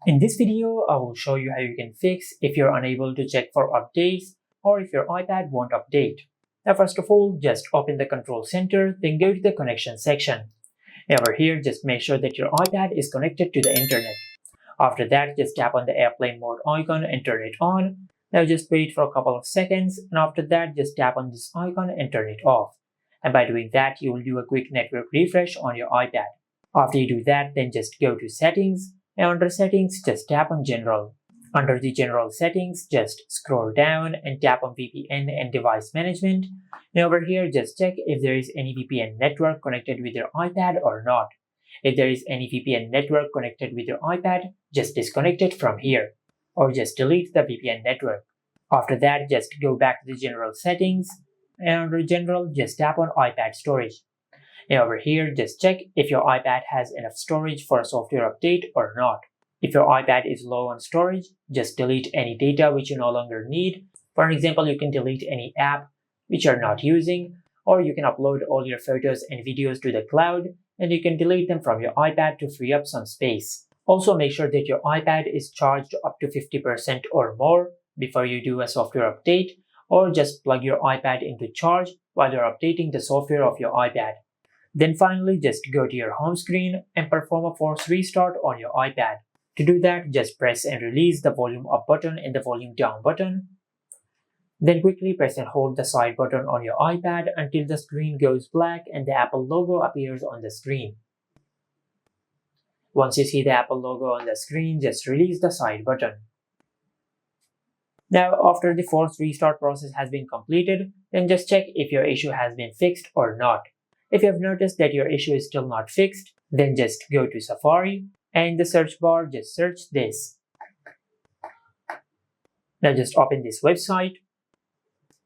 In this video, I will show you how you can fix if you're unable to check for updates or if your iPad won't update. Now first of all, just open the control center, then go to the connection section. Over here, just make sure that your iPad is connected to the internet. After that, just tap on the airplane mode icon and turn it on. Now just wait for a couple of seconds, and after that, just tap on this icon and turn it off. And by doing that, you will do a quick network refresh on your iPad. After you do that, then just go to settings, and under settings, just tap on general. Under the general settings, just scroll down and tap on VPN and device management. And over here, just check if there is any VPN network connected with your iPad or not. If there is any VPN network connected with your iPad, just disconnect it from here, or just delete the VPN network. After that, just go back to the general settings, and under general, just tap on iPad storage. And over here, just check if your iPad has enough storage for a software update or not. If your iPad is low on storage, just delete any data which you no longer need. For example, you can delete any app which you're not using, or you can upload all your photos and videos to the cloud, and you can delete them from your iPad to free up some space. Also, make sure that your iPad is charged up to 50% or more before you do a software update, or just plug your iPad into charge while you're updating the software of your iPad. Then finally, just go to your home screen and perform a force restart on your iPad. To do that, just press and release the volume up button and the volume down button. Then quickly press and hold the side button on your iPad until the screen goes black and the Apple logo appears on the screen. Once you see the Apple logo on the screen, just release the side button. Now, after the force restart process has been completed, then just check if your issue has been fixed or not. If you have noticed that your issue is still not fixed, then just go to Safari and in the search bar, just search this. Now just open this website.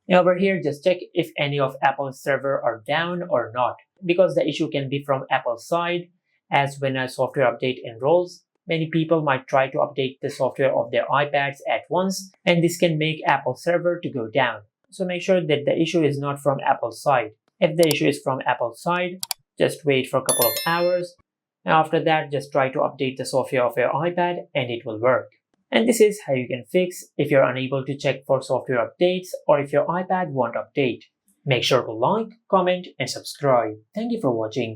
And over here, just check if any of Apple's server are down or not, because the issue can be from Apple's side, as when a software update enrolls, many people might try to update the software of their iPads at once, and this can make Apple's server to go down. So make sure that the issue is not from Apple's side. If the issue is from Apple's side, just wait for a couple of hours, and after that, just try to update the software of your iPad and it will work. And this is how you can fix if you're unable to check for software updates or if your iPad won't update. Make sure to like, comment, and subscribe. Thank you for watching.